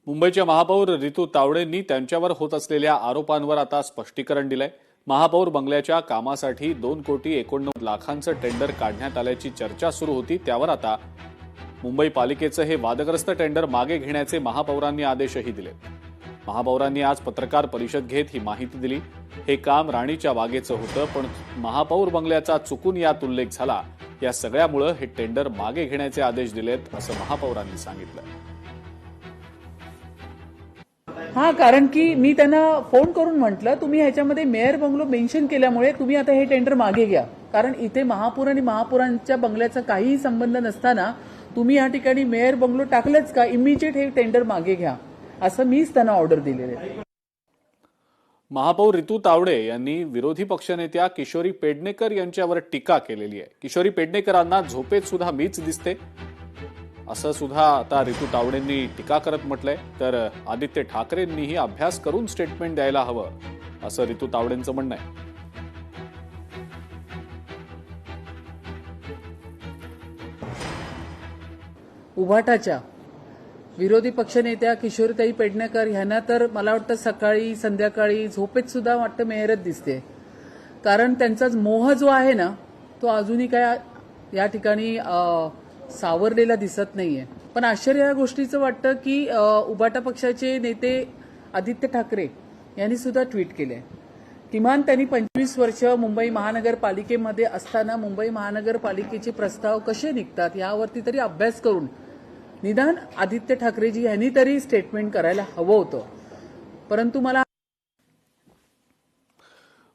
मुंबईच्या महापौर रितू तावडेंनी त्यांच्यावर होत असलेल्या आरोपांवर आता स्पष्टीकरण दिलंय। महापौर बंगल्याच्या कामासाठी 2,89,00,000चं टेंडर काढण्यात आल्याची चर्चा सुरू होती, त्यावर आता मुंबई पालिकेचं हे वादग्रस्त टेंडर मागे घेण्याचे महापौरांनी आदेशही दिले। महापौरांनी आज पत्रकार परिषद घेत ही माहिती दिली। हे काम राणीच्या बागेचं होतं, पण महापौर बंगल्याचा चुकून यात उल्लेख झाला। या सगळ्यामुळे हे टेंडर मागे घेण्याचे आदेश दिलेत, असं महापौरांनी सांगितलं। हां, कारण की मी त्यांना फोन करून म्हटलं, तुम्ही ह्याच्यामध्ये मेयर बंगलो मेन्शन केल्यामुळे तुम्ही आता हे टेंडर मागे घ्या, कारण इथे महापौर आणि महापौरांच्या बंगल्याचा काहीही संबंध नसताना तुम्ही या ठिकाणी मेयर बंगलो टाकलंच का, इमिजिएट हे टेंडर मागे घ्या, असं मीच त्यांना ऑर्डर दिलेली आहे। महापौर रितू तावडे यांनी विरोधी पक्षनेत्या किशोरी पेडणेकर यांच्यावर टीका केलेली आहे। किशोरी पेडणेकरांना झोपेत सुद्धा मीच दिसते, असं सुद्धा आता रितू तावडेंनी टीका करत म्हटलंय। तर आदित्य ठाकरेंनीही अभ्यास करून स्टेटमेंट द्यायला हवं, असं रितू तावडेंचं म्हणणं आहे। उभाटाच्या विरोधी पक्षनेत्या किशोरीताई पेडणेकर ह्यांना तर मला वाटतं सकाळी संध्याकाळी झोपेत सुद्धा वाटतं मेहरच दिसते, कारण त्यांचा मोह जो आहे ना तो अजूनही काय या ठिकाणी सावरलेला दिसत नाहीये। पण आश्चर्य या गोष्टीचं वाटतं की उभाटा पक्षाचे नेते आदित्य ठाकरे यांनी सुद्धा ट्विट केले। किमान त्यांनी 25 वर्ष मुंबई महानगरपालिकेमध्ये असताना मुंबई महानगरपालिकेचे प्रस्ताव कसे निघतात यावरती तरी अभ्यास करून निदान आदित्य ठाकरेजी यांनी तरी स्टेटमेंट करायला हवं होतं। परंतु मला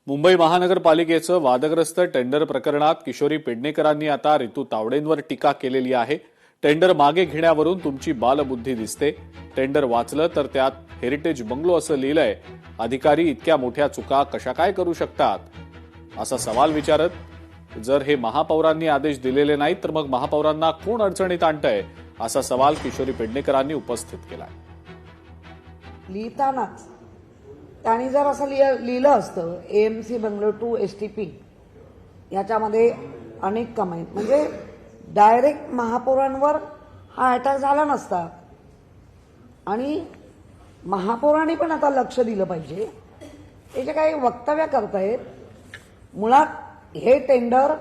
मुंबई महानगरपालिकेचं वादग्रस्त टेंडर प्रकरणात किशोरी पेडणेकरांनी आता रितू तावडेंवर टीका केलेली आहे। टेंडर मागे घेण्यावरून तुमची बालबुद्धी दिसते। टेंडर वाचलं तर त्यात हेरिटेज बंगलो असं लिहिलंय। अधिकारी इतक्या मोठ्या चुका कशा काय करू शकतात, असा सवाल विचारत जर हे महापौरांनी आदेश दिलेले नाहीत तर मग महापौरांना कोण अडचणीत आणतंय, असा सवाल किशोरी पेडणेकरांनी उपस्थित केलाय। लिहितानाच त्यांनी जर असं लिहिलं असतं एएमसी बंगलो टू एसटीपी याच्यामध्ये अनेक कमाई, म्हणजे डायरेक्ट महापौरांवर हा अटॅक झाला नसता। आणि महापौरांनी पण आता लक्ष दिलं पाहिजे। ते जे काही वक्तव्य करतायत, मुळात हे टेंडर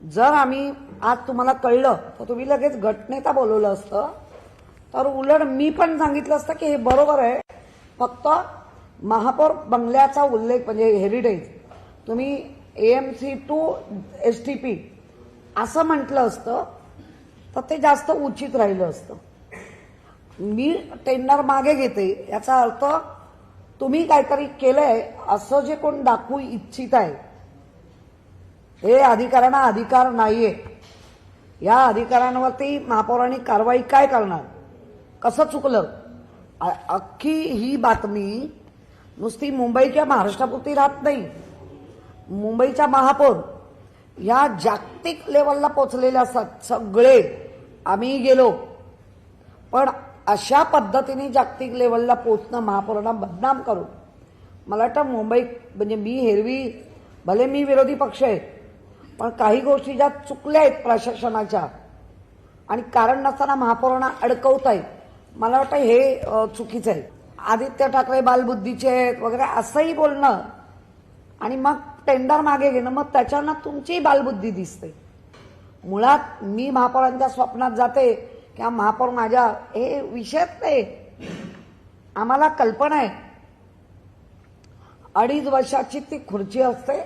जर आम्ही आज तुम्हाला कळलं तर तुम्ही लगेच गटनेता बोलवलं असतं, तर उलट मी पण सांगितलं असतं की हे बरोबर आहे, फक्त महापौर बंगल्याचा उल्लेख म्हणजे हेरिटेज तुम्ही एएमसी टू एसटीपी असं म्हटलं असतं तर ते जास्त उचित राहिलं असतं। मी टेंडर मागे घेते याचा अर्थ तुम्ही काहीतरी केलंय असं जे कोण दाखवू इच्छित आहे, हे अधिकाऱ्यांना अधिकार नाहीये। या अधिकाऱ्यांवरती महापौरांनी कारवाई काय करणार, कसं चुकलं? अख्खी ही बातमी नुसती मुंबईच्या महाराष्ट्रापुरती राहत नाही। मुंबईच्या महापौर या जागतिक लेवलला पोहोचलेल्या सगळे आम्ही गेलो, पण अशा पद्धतीने जागतिक लेवलला पोहोचणं महापौरांना बदनाम करून, मला वाटतं मुंबई म्हणजे मी हेरवी भले मी विरोधी पक्ष आहे, पण काही गोष्टी ज्या चुकल्या आहेत प्रशासनाच्या आणि कारण नसताना महापौरांना अडकवतायत, मला वाटतं हे चुकीचं आहे। आदित्य ठाकरे बालबुद्धीचे आहेत वगैरे असंही बोलणं आणि मग टेंडर मागे घेणं, मग त्याच्यानं तुमची बालबुद्धी दिसते। मुळात मी महापौरांच्या स्वप्नात जाते किंवा महापौर माझ्या, हे विषयच नाही। आम्हाला कल्पना आहे 2.5 वर्षाची ती खुर्ची असते।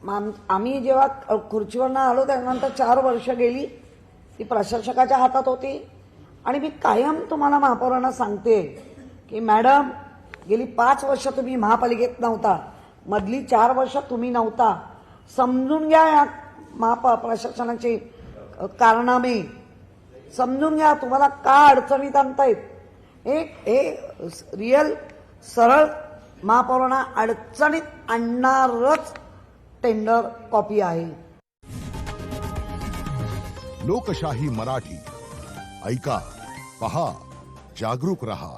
आम्ही जेव्हा खुर्चीवरनं आलो त्यानंतर 4 वर्ष गेली, ती प्रशासकाच्या हातात होती। आणि मी कायम तुम्हाला महापौरांना सांगते की मॅडम, गेली 5 वर्ष तुम्ही महापालिकेत नव्हता, मधली 4 वर्ष तुम्ही नव्हता, समजून घ्या या प्रशासनाची कारनामे, समजून घ्या तुम्हाला का अडचणीत आणतायत। हे रिअल सरळ महापौरांना अडचणीत आणणारच टेंडर कॉपी आहे। लोकशाही मराठी ऐका, पहा, जागरूक रहा।